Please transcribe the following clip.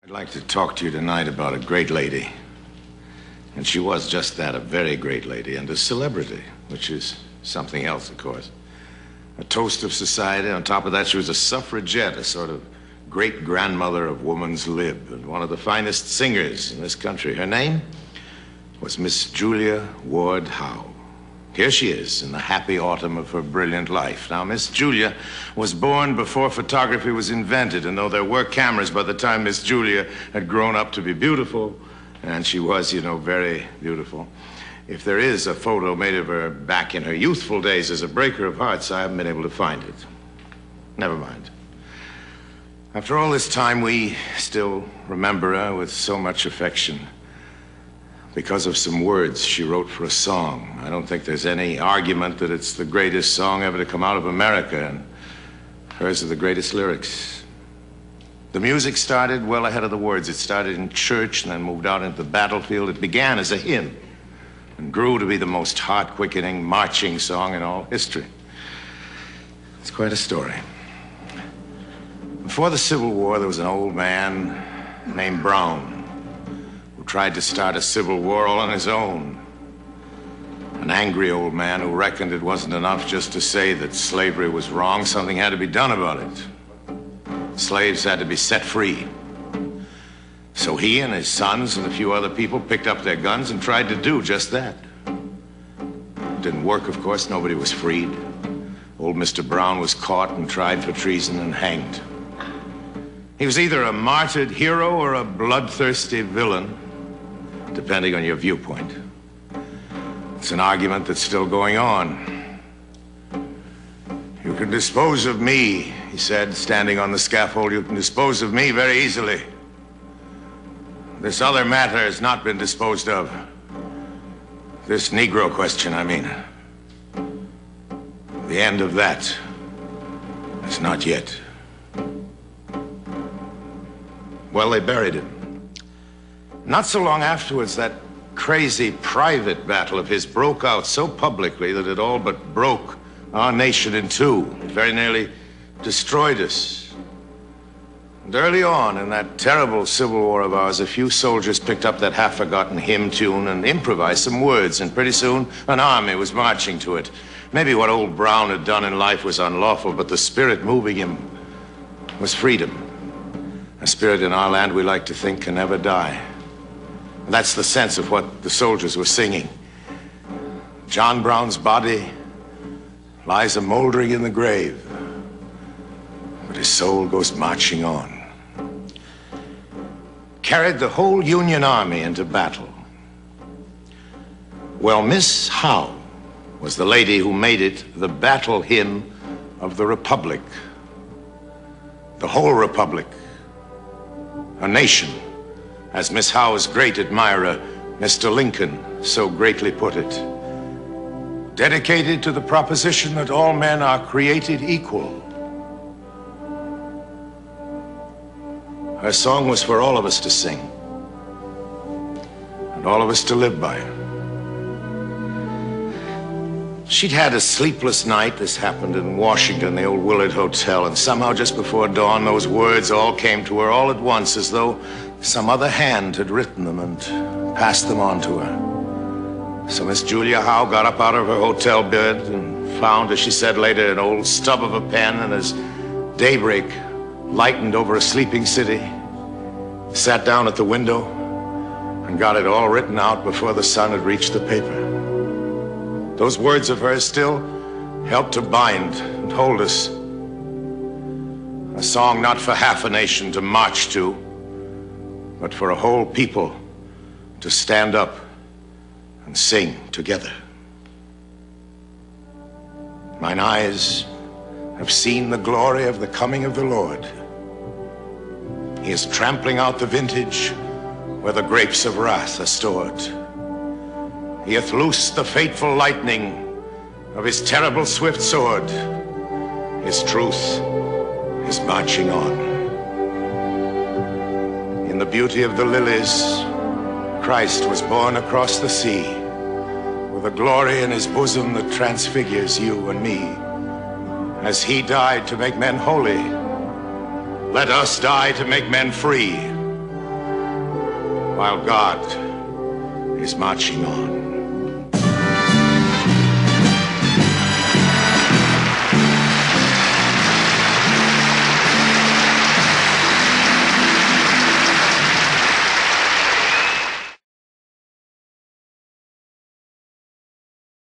I'd like to talk to you tonight about a great lady. And she was just that, a very great lady, and a celebrity, which is something else, of course. A toast of society. On top of that, she was a suffragette, a sort of great-grandmother of woman's lib, and one of the finest singers in this country. Her name was Miss Julia Ward Howe. Here she is in the happy autumn of her brilliant life. Now, Miss Julia was born before photography was invented, and though there were cameras by the time Miss Julia had grown up to be beautiful, and she was, you know, very beautiful, if there is a photo made of her back in her youthful days as a breaker of hearts, I haven't been able to find it. Never mind. After all this time, we still remember her with so much affection, because of some words she wrote for a song. I don't think there's any argument that it's the greatest song ever to come out of America, and hers are the greatest lyrics. The music started well ahead of the words. It started in church and then moved out into the battlefield. It began as a hymn and grew to be the most heart-quickening marching song in all history. It's quite a story. Before the Civil War, there was an old man named Brown who tried to start a civil war all on his own. An angry old man who reckoned it wasn't enough just to say that slavery was wrong. Something had to be done about it. Slaves had to be set free. So he and his sons and a few other people picked up their guns and tried to do just that. It didn't work, of course. Nobody was freed. Old Mr. Brown was caught and tried for treason and hanged. He was either a martyred hero or a bloodthirsty villain, depending on your viewpoint. It's an argument that's still going on. You can dispose of me, he said, standing on the scaffold. You can dispose of me very easily. This other matter has not been disposed of. This Negro question, I mean. The end of that is not yet. Well, they buried him. Not so long afterwards, that crazy private battle of his broke out so publicly that it all but broke our nation in two. It very nearly destroyed us. And early on in that terrible Civil War of ours, a few soldiers picked up that half-forgotten hymn tune and improvised some words, and pretty soon an army was marching to it. Maybe what old Brown had done in life was unlawful, but the spirit moving him was freedom. A spirit in our land we like to think can never die. And that's the sense of what the soldiers were singing. John Brown's body lies a-moldering in the grave, but his soul goes marching on. Carried the whole Union Army into battle. Well, Miss Howe was the lady who made it the battle hymn of the Republic. The whole Republic. A nation, as Miss Howe's great admirer, Mr. Lincoln, so greatly put it. Dedicated to the proposition that all men are created equal. Her song was for all of us to sing, and all of us to live by. She'd had a sleepless night. This happened in Washington, the old Willard Hotel, and somehow just before dawn, those words all came to her all at once, as though some other hand had written them and passed them on to her. So Miss Julia Howe got up out of her hotel bed and found, as she said later, an old stub of a pen, and as daybreak lightened over a sleeping city, sat down at the window and got it all written out before the sun had reached the paper. Those words of hers still help to bind and hold us. A song not for half a nation to march to, but for a whole people to stand up and sing together. Mine eyes have seen the glory of the coming of the Lord. He is trampling out the vintage where the grapes of wrath are stored. He hath loosed the fateful lightning of his terrible swift sword. His truth is marching on. In the beauty of the lilies, Christ was born across the sea, with a glory in his bosom that transfigures you and me. As he died to make men holy, let us die to make men free. while God is marching on.